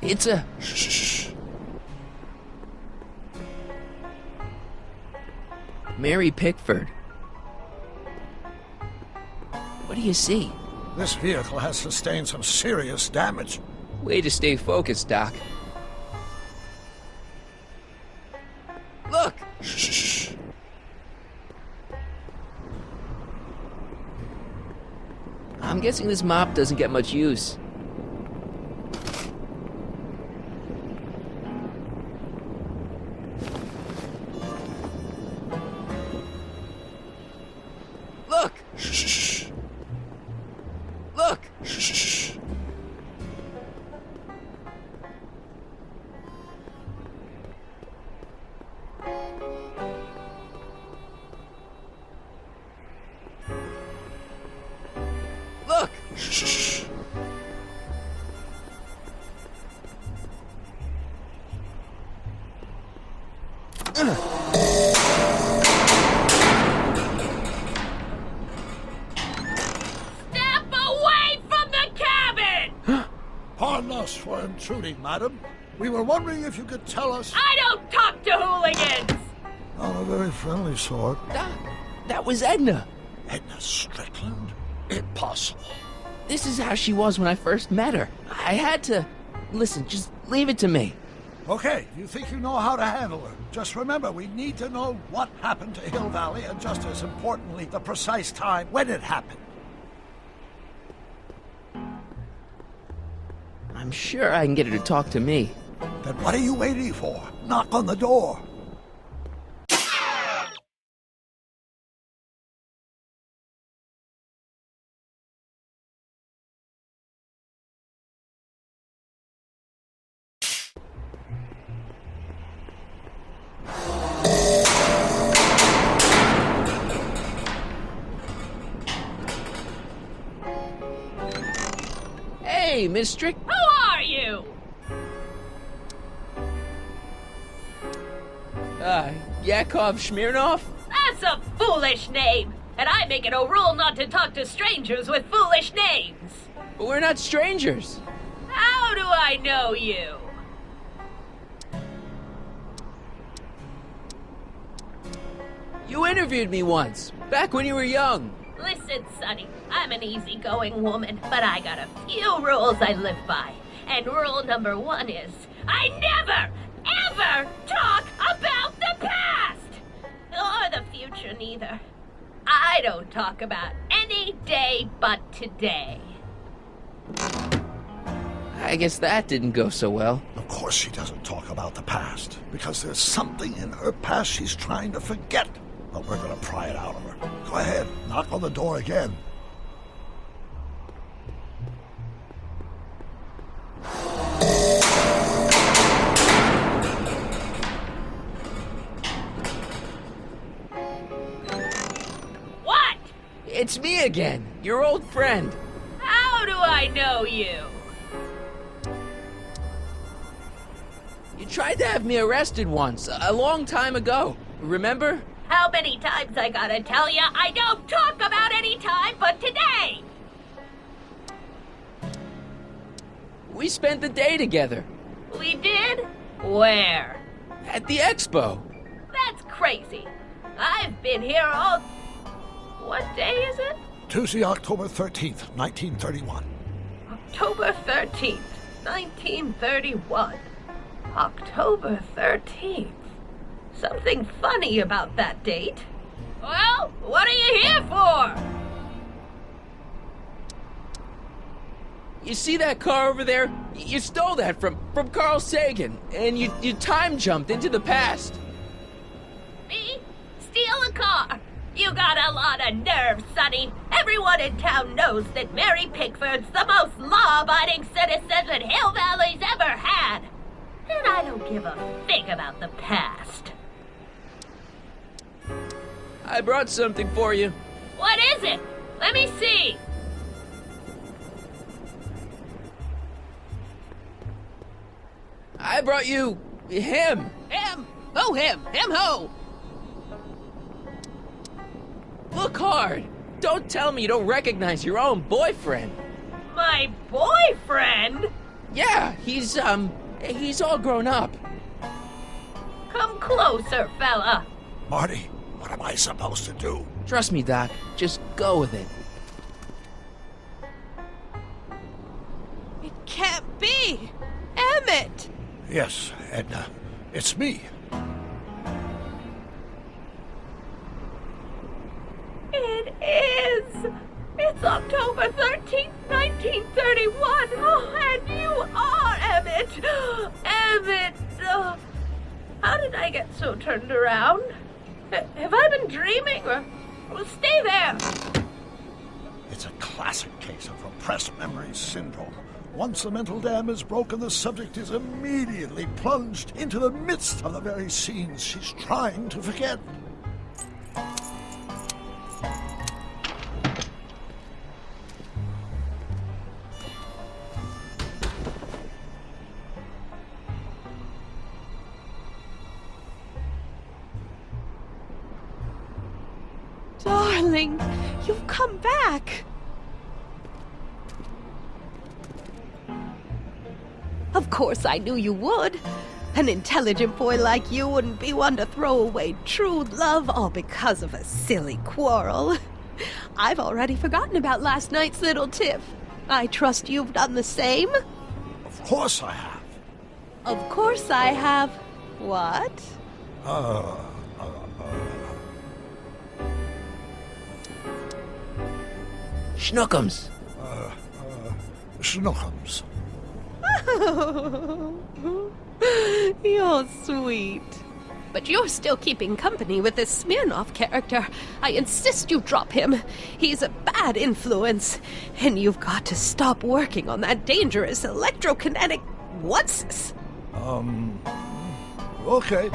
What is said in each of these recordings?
It's a... Shh. Mary Pickford. What do you see? This vehicle has sustained some serious damage. Way to stay focused, Doc. Look! Shh. I'm guessing this mop doesn't get much use. Look! Shh. Look! Shh. Look! Shh. Step away from the cabin! Pardon us for intruding, madam. We were wondering if you could tell us... I don't talk to hooligans! Not a very friendly sort. Doc, that was Edna. Edna Strickland? Impossible. This is how she was when I first met her. I had to... Listen, just leave it to me. Okay, you think you know how to handle her. Just remember, we need to know what happened to Hill Valley, and just as importantly, the precise time when it happened. I'm sure I can get her to talk to me. Then what are you waiting for? Knock on the door. Hey, Miss Strick... Who are you? Yakov Smirnov? That's a foolish name, and I make it a rule not to talk to strangers with foolish names. But we're not strangers. How do I know you? You interviewed me once, back when you were young. Listen, Sonny, I'm an easygoing woman, but I got a few rules I live by. And rule number 1 is, I never, ever talk about the past! Or the future, neither. I don't talk about any day but today. I guess that didn't go so well. Of course she doesn't talk about the past, because there's something in her past she's trying to forget. But we're gonna pry it out of her. Go ahead, knock on the door again. What? It's me again, your old friend. How do I know you? You tried to have me arrested once, a long time ago. Remember? How many times I gotta tell ya I don't talk about any time but today? We spent the day together. We did? Where? At the expo. That's crazy. I've been here all... What day is it? Tuesday, October 13th, 1931. October 13th, 1931. October 13th. Something funny about that date. Well, what are you here for? You see that car over there? You stole that from Carl Sagan, and you time jumped into the past. Me? Steal a car? You got a lot of nerve, Sonny. Everyone in town knows that Mary Pickford's the most law-abiding citizen that Hill Valley's ever had. And I don't give a fig about the past. I brought something for you. What is it? Let me see. I brought you him. Him? Who him? Him who? Look hard. Don't tell me you don't recognize your own boyfriend. My boyfriend? Yeah, he's all grown up. Come closer, fella. Marty, what am I supposed to do? Trust me, Doc. Just go with it. It can't be! Emmett! Yes, Edna. It's me. It is! It's October 13th, 1931! Oh, and you are Emmett! Emmett! How did I get so turned around? Have I been dreaming? Or stay there! It's a classic case of repressed memory syndrome. Once the mental dam is broken, the subject is immediately plunged into the midst of the very scenes she's trying to forget. Darling, you've come back. Of course I knew you would. An intelligent boy like you wouldn't be one to throw away true love all because of a silly quarrel. I've already forgotten about last night's little tiff. I trust you've done the same? Of course I have. Of course I have. What? Schnookums. Schnookums. You're sweet. But you're still keeping company with this Smirnoff character. I insist you drop him. He's a bad influence. And you've got to stop working on that dangerous electrokinetic what's-this. Okay.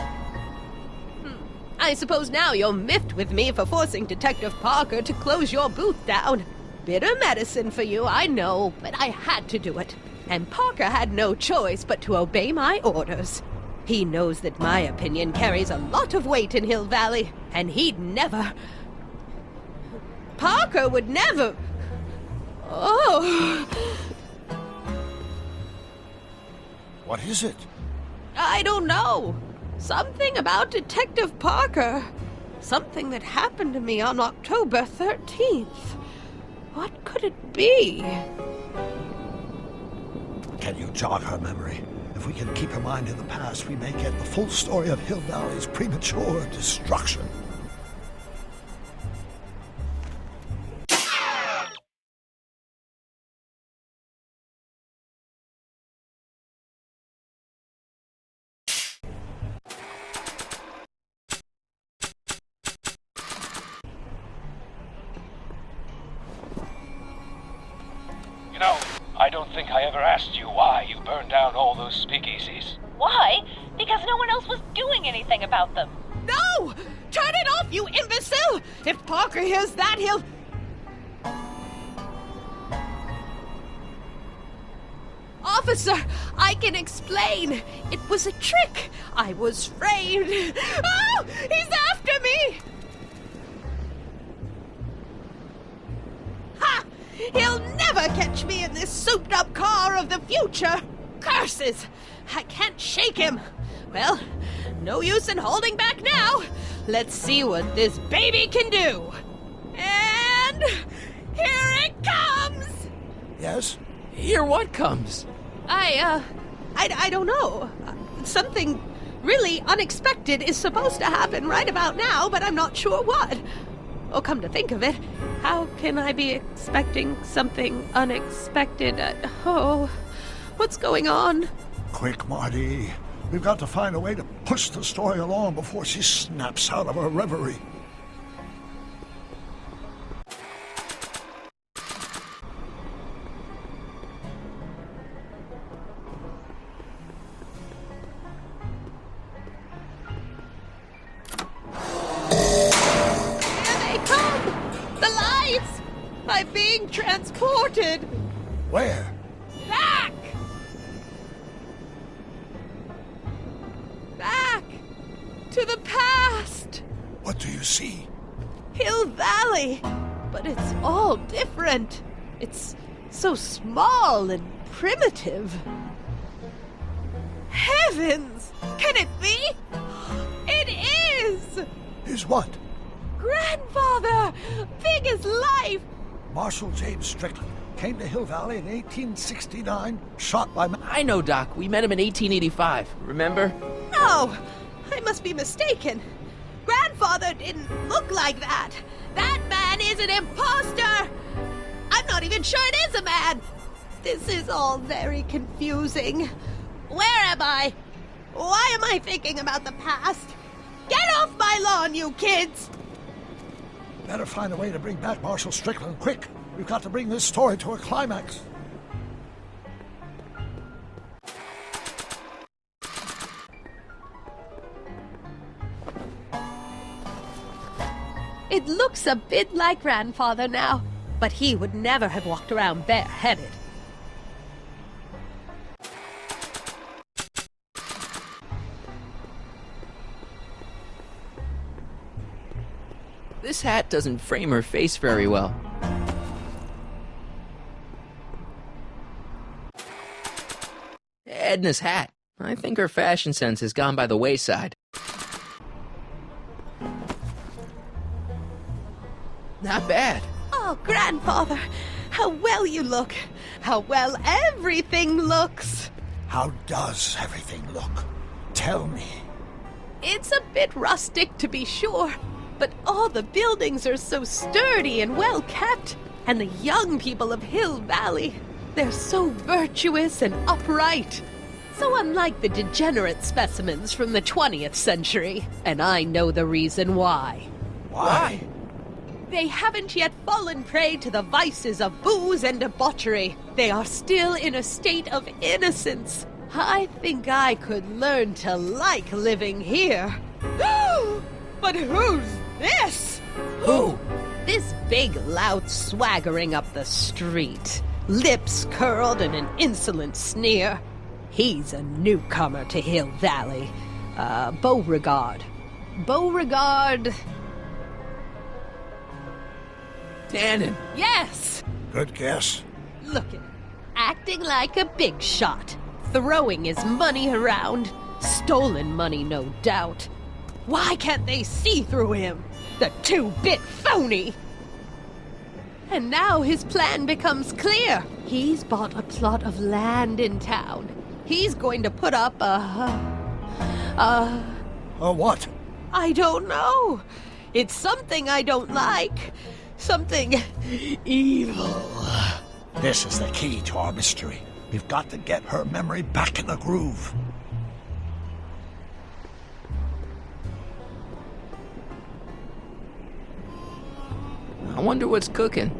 I suppose now you're miffed with me for forcing Detective Parker to close your booth down. Bitter medicine for you, I know, but I had to do it. And Parker had no choice but to obey my orders. He knows that my opinion carries a lot of weight in Hill Valley, and he'd never... Parker would never... Oh... What is it? I don't know. Something about Detective Parker. Something that happened to me on October 13th. What could it be? Can you jog her memory? If we can keep her mind in the past, we may get the full story of Hill Valley's premature destruction. I don't think I ever asked you why you burned down all those speakeasies. Why? Because no one else was doing anything about them. No! Turn it off, you imbecile! If Parker hears that, he'll... Officer, I can explain. It was a trick. I was framed. Oh! He's after me! Ha! He'll never catch me in this souped-up car of the future! Curses! I can't shake him! Well, no use in holding back now! Let's see what this baby can do! And... here it comes! Yes? Here what comes? I don't know. Something really unexpected is supposed to happen right about now, but I'm not sure what. Oh, come to think of it, how can I be expecting something unexpected? What's going on? Quick, Marty. We've got to find a way to push the story along before she snaps out of her reverie. I'm being transported! Where? Back! Back! To the past! What do you see? Hill Valley! But it's all different. It's so small and primitive. Heavens! Can it be? It is! Is what? Grandfather! Big as life! Marshal James Strickland came to Hill Valley in 1869, shot by... I know, Doc. We met him in 1885. Remember? No! I must be mistaken. Grandfather didn't look like that. That man is an imposter! I'm not even sure it is a man! This is all very confusing. Where am I? Why am I thinking about the past? Get off my lawn, you kids! Better find a way to bring back Marshal Strickland, quick! We've got to bring this story to a climax. It looks a bit like Grandfather now, but he would never have walked around bareheaded. This hat doesn't frame her face very well. Edna's hat. I think her fashion sense has gone by the wayside. Not bad. Oh, Grandfather, how well you look. How well everything looks. How does everything look? Tell me. It's a bit rustic, to be sure, but all the buildings are so sturdy and well kept. And the young people of Hill Valley, they're so virtuous and upright. So unlike the degenerate specimens from the 20th century. And I know the reason why. Why? They haven't yet fallen prey to the vices of booze and debauchery. They are still in a state of innocence. I think I could learn to like living here. But who's this? Who? This big lout swaggering up the street, lips curled in an insolent sneer. He's a newcomer to Hill Valley. Beauregard. Beauregard... Tannen. Yes! Good guess. Look at him, acting like a big shot, throwing his money around. Stolen money, no doubt. Why can't they see through him? The two-bit phony! And now his plan becomes clear. He's bought a plot of land in town. He's going to put up a What? I don't know. It's something I don't like. Something evil. This is the key to our mystery. We've got to get her memory back in the groove. I wonder what's cooking.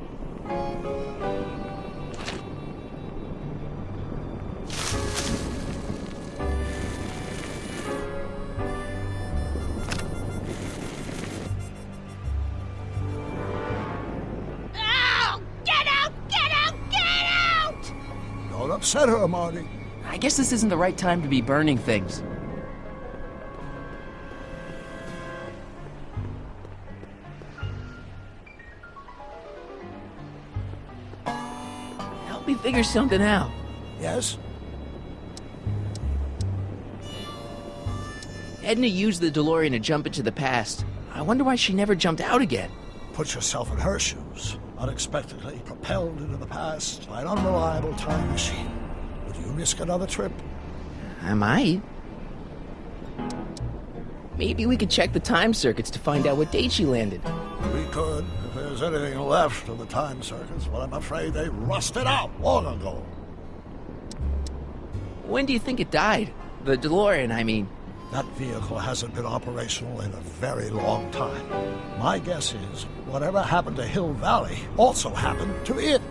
Don't upset her, Marty. I guess this isn't the right time to be burning things. Help me figure something out. Yes? Edna used the DeLorean to jump into the past. I wonder why she never jumped out again. Put yourself in her shoes. Unexpectedly propelled into the past by an unreliable time machine. Would you risk another trip? I might. Maybe we could check the time circuits to find out what date she landed. We could, if there's anything left of the time circuits, but I'm afraid they rusted out long ago. When do you think it died? The DeLorean, I mean. That vehicle hasn't been operational in a very long time. My guess is whatever happened to Hill Valley also happened to it.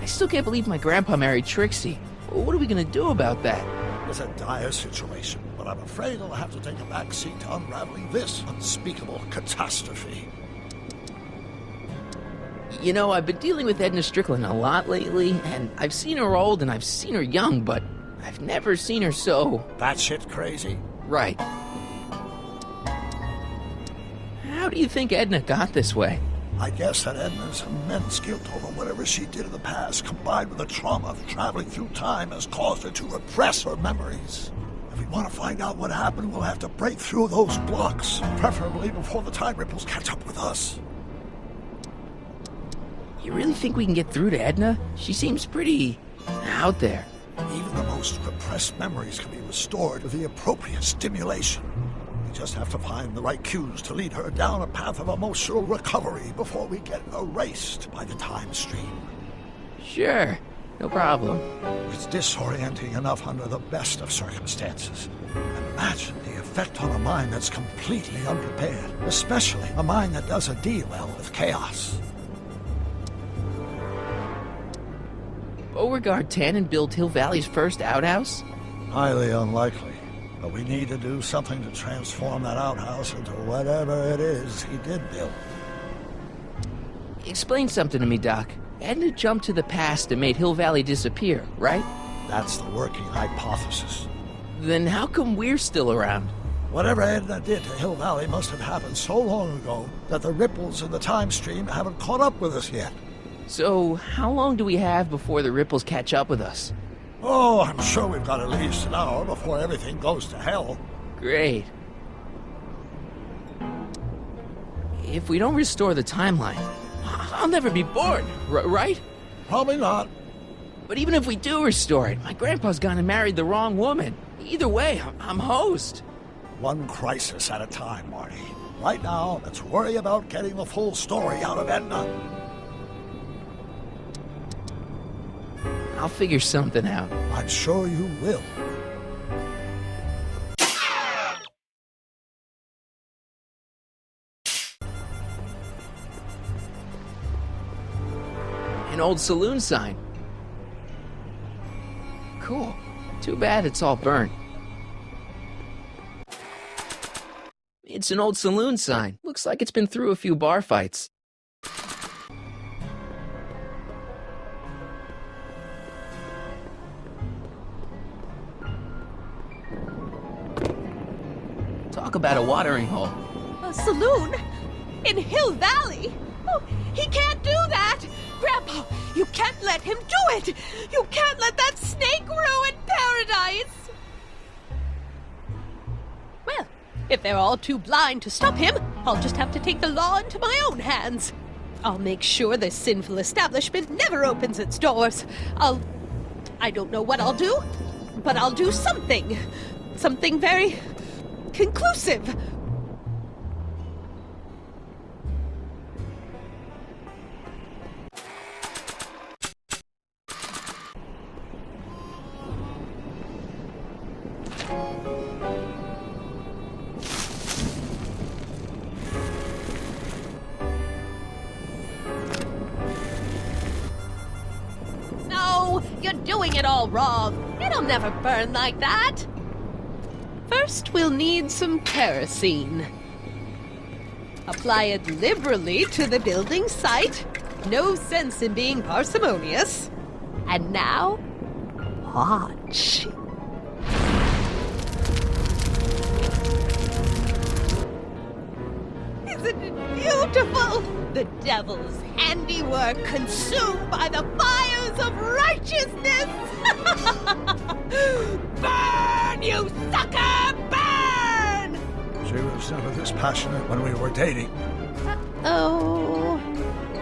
I still can't believe my grandpa married Trixie. What are we gonna do about that? It's a dire situation, but I'm afraid I'll have to take a back seat to unraveling this unspeakable catastrophe. You know, I've been dealing with Edna Strickland a lot lately, and I've seen her old and I've seen her young, but I've never seen her so... Batshit crazy? Right. How do you think Edna got this way? I guess that Edna's immense guilt over whatever she did in the past, combined with the trauma of traveling through time, has caused her to repress her memories. If we want to find out what happened, we'll have to break through those blocks, preferably before the time ripples catch up with us. You really think we can get through to Edna? She seems pretty out there. Even the most repressed memories can be restored with the appropriate stimulation. We just have to find the right cues to lead her down a path of emotional recovery before we get erased by the time stream. Sure, no problem. It's disorienting enough under the best of circumstances. Imagine the effect on a mind that's completely unprepared, especially a mind that doesn't deal well with chaos. Beauregard Tannen built Hill Valley's first outhouse? Highly unlikely, but we need to do something to transform that outhouse into whatever it is he did build. Explain something to me, Doc. Edna jumped to the past and made Hill Valley disappear, right? That's the working hypothesis. Then how come we're still around? Whatever Edna did to Hill Valley must have happened so long ago that the ripples in the time stream haven't caught up with us yet. So, how long do we have before the ripples catch up with us? Oh, I'm sure we've got at least an hour before everything goes to hell. Great. If we don't restore the timeline, I'll never be born, right? Probably not. But even if we do restore it, my grandpa's gone and married the wrong woman. Either way, I'm host. One crisis at a time, Marty. Right now, let's worry about getting the full story out of Edna. I'll figure something out. I'm sure you will. An old saloon sign. Cool. Too bad it's all burnt. It's an old saloon sign. Looks like it's been through a few bar fights. Talk about a watering hole. A saloon? In Hill Valley? Oh, he can't do that! Grandpa, you can't let him do it! You can't let that snake ruin paradise! Well, if they're all too blind to stop him, I'll just have to take the law into my own hands. I'll make sure this sinful establishment never opens its doors. I don't know what I'll do, but I'll do something. Something very conclusive. No, you're doing it all wrong. It'll never burn like that. First, we'll need some kerosene. Apply it liberally to the building site. No sense in being parsimonious. And now, watch. Isn't it beautiful? The devil's handiwork consumed by the fires of righteousness. Burn, you sucker, burn! She was never this passionate when we were dating. Oh.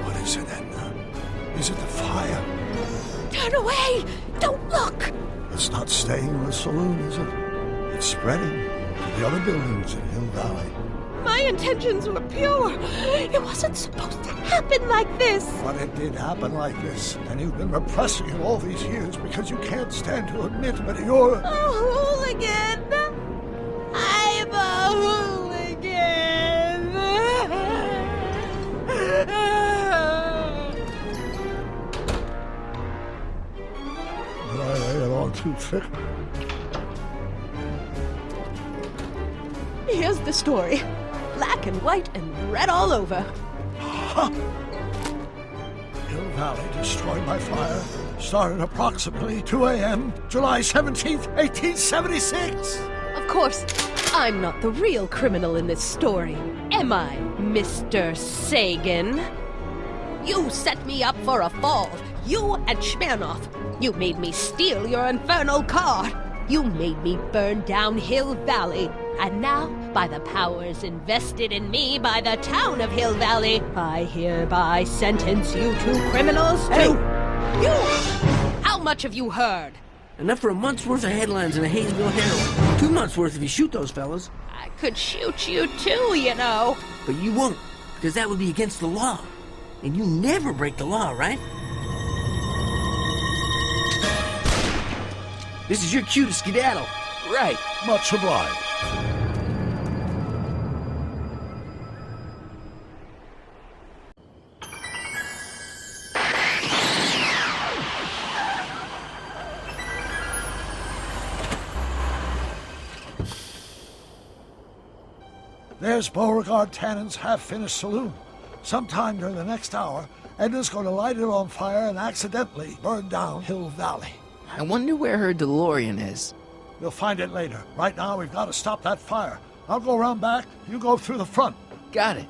What is it, Edna? Is it the fire? Turn away! Don't look! It's not staying in the saloon, is it? It's spreading to the other buildings in Hill Valley. My intentions were pure. It wasn't supposed to happen like this. But it did happen like this, and you've been repressing it all these years because you can't stand to admit that you're... A hooligan! I'm a hooligan! Did I lay it on too thick? Here's the story. Black and white and red all over. Huh. Hill Valley destroyed by fire started approximately 2 a.m., July 17th, 1876. Of course, I'm not the real criminal in this story, am I, Mr. Sagan? You set me up for a fall. You and Smirnoff. You made me steal your infernal car. You made me burn down Hill Valley. And now, by the powers invested in me by the town of Hill Valley, I hereby sentence you two criminals to... Hey! You! How much have you heard? Enough for a month's worth of headlines in a Hayesville Herald. 2 months worth if you shoot those fellas. I could shoot you too, you know. But you won't, because that would be against the law. And you never break the law, right? This is your cue to skedaddle. Right. Much obliged. There's Beauregard Tannen's half-finished saloon. Sometime during the next hour, Edna's going to light it on fire and accidentally burn down Hill Valley. I wonder where her DeLorean is. We'll find it later. Right now, we've got to stop that fire. I'll go around back. You go through the front. Got it.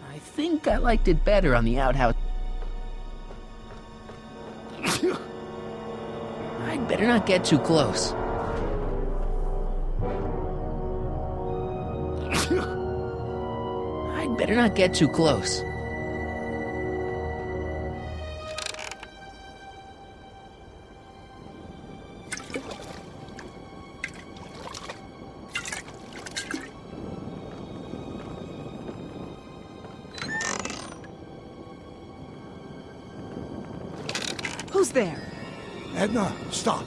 I think I liked it better on the outhouse. I'd better not get too close. I'd better not get too close. Who's there? Edna, stop.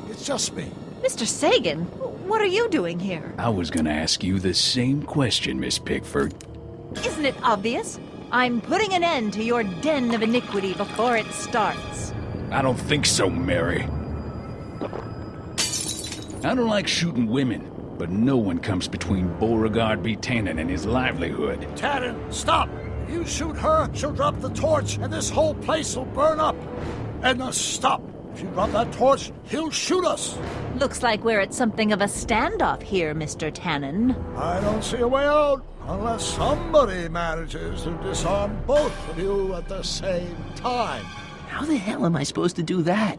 It's just me. Mr. Sagan, what are you doing here? I was gonna ask you the same question, Miss Pickford. Isn't it obvious? I'm putting an end to your den of iniquity before it starts. I don't think so, Mary. I don't like shooting women, but no one comes between Beauregard Tannen and his livelihood. Tannen, stop! If you shoot her, she'll drop the torch, and this whole place will burn up. Edna, stop! If you drop that torch, he'll shoot us. Looks like we're at something of a standoff here, Mr. Tannen. I don't see a way out, unless somebody manages to disarm both of you at the same time. How the hell am I supposed to do that?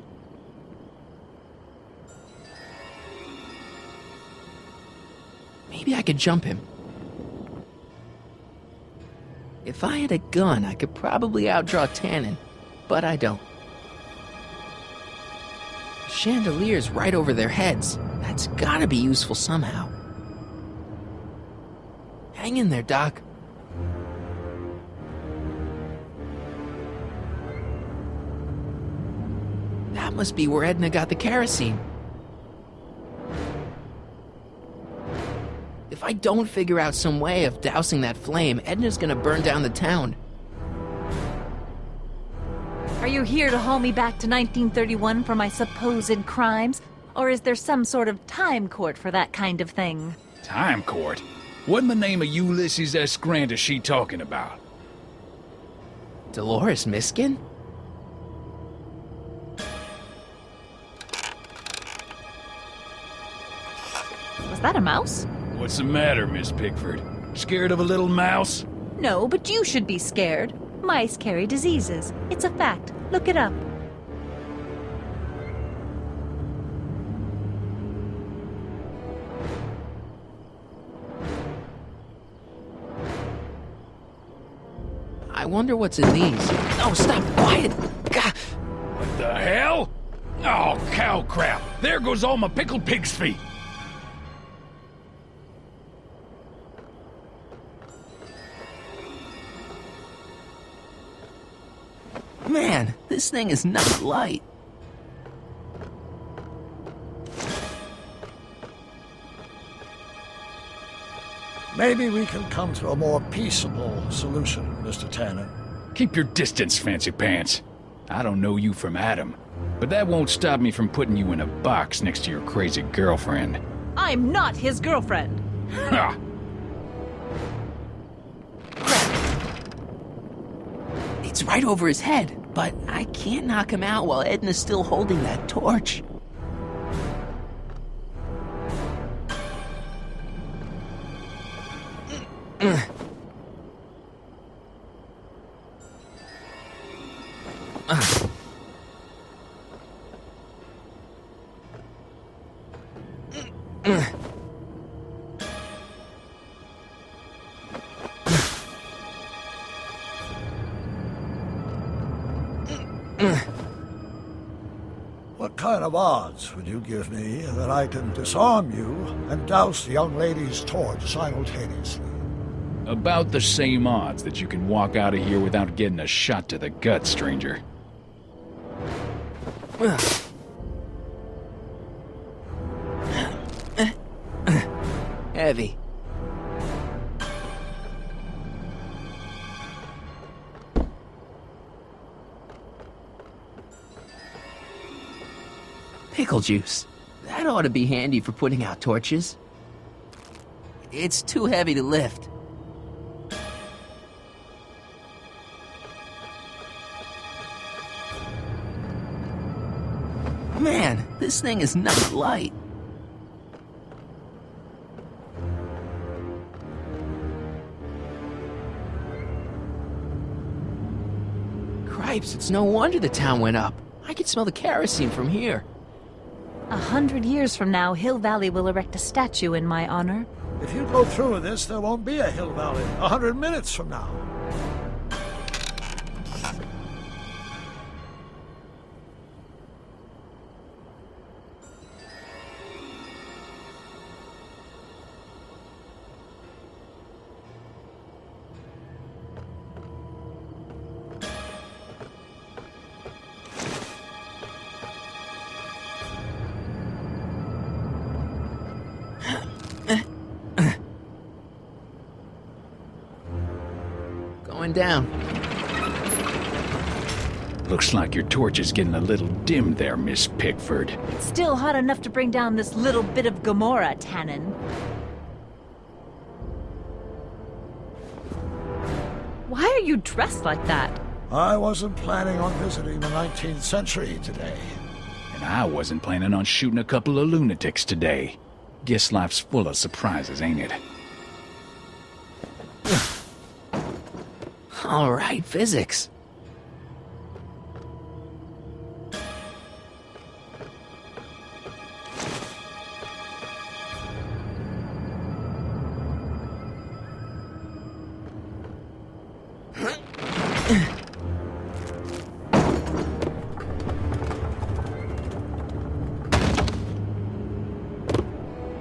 Maybe I could jump him. If I had a gun, I could probably outdraw Tannen, but I don't. Chandelier's right over their heads. That's gotta be useful somehow. Hang in there, Doc. That must be where Edna got the kerosene. If I don't figure out some way of dousing that flame, Edna's gonna burn down the town. Are you here to haul me back to 1931 for my supposed crimes? Or is there some sort of time court for that kind of thing? Time court? What in the name of Ulysses S. Grant is she talking about? Dolores Miskin? Was that a mouse? What's the matter, Miss Pickford? Scared of a little mouse? No, but you should be scared. Mice carry diseases. It's a fact. Look it up. wonder what's in these. Oh, stop! Quiet! God. What the hell? Oh, cow crap! There goes all my pickled pig's feet! Man, this thing is not light. Maybe we can come to a more peaceable solution, Mr. Tannen. Keep your distance, fancy pants. I don't know you from Adam, but that won't stop me from putting you in a box next to your crazy girlfriend. I'm not his girlfriend. Ha! It's right over his head, but I can't knock him out while Edna's still holding that torch. What kind of odds would you give me that I can disarm you and douse the young lady's torch simultaneously? About the same odds that you can walk out of here without getting a shot to the gut, stranger. Heavy. Pickle juice. That ought to be handy for putting out torches. It's too heavy to lift. Man, this thing is not light. Cripes, it's no wonder the town went up. I can smell the kerosene from here. 100 years from now, Hill Valley will erect a statue in my honor. If you go through with this, there won't be a Hill Valley 100 minutes from now. Going down. Looks like your torch is getting a little dim there, Miss Pickford. It's still hot enough to bring down this little bit of Gomorrah, Tannen. Why are you dressed like that? I wasn't planning on visiting the 19th century today. And I wasn't planning on shooting a couple of lunatics today. Guess life's full of surprises, ain't it? All right, physics.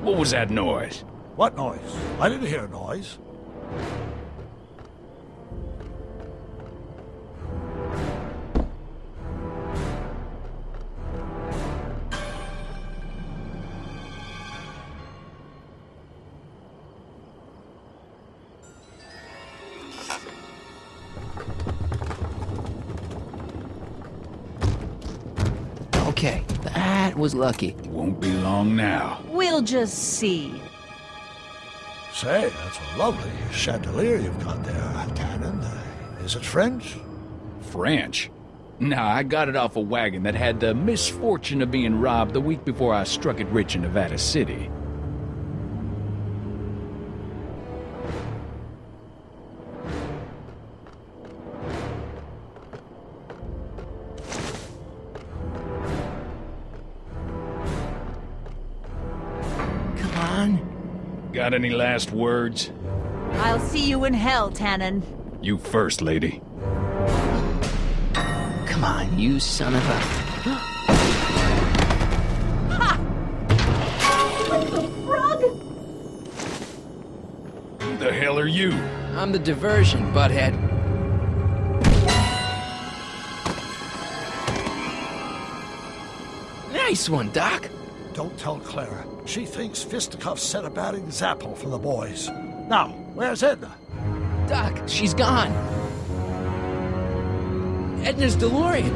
What was that noise? What noise? I didn't hear a noise. Okay, that was lucky. Won't be long now. We'll just see. Say, that's a lovely chandelier you've got there, Tannen. Is it French? French? Nah, I got it off a wagon that had the misfortune of being robbed the week before I struck it rich in Nevada City. Come on. Got any last words? I'll see you in hell, Tannen. You first, lady. Come on, you son of a... Frog? Who the hell are you? I'm the diversion, butthead. Nice one, Doc. Don't tell Clara. She thinks fisticuffs set a bad example for the boys. Now, where's Edna? Doc, she's gone. Edna's DeLorean.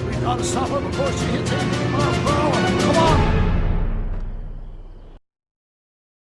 We gotta stop her before she hits 80 miles per hour. Come on!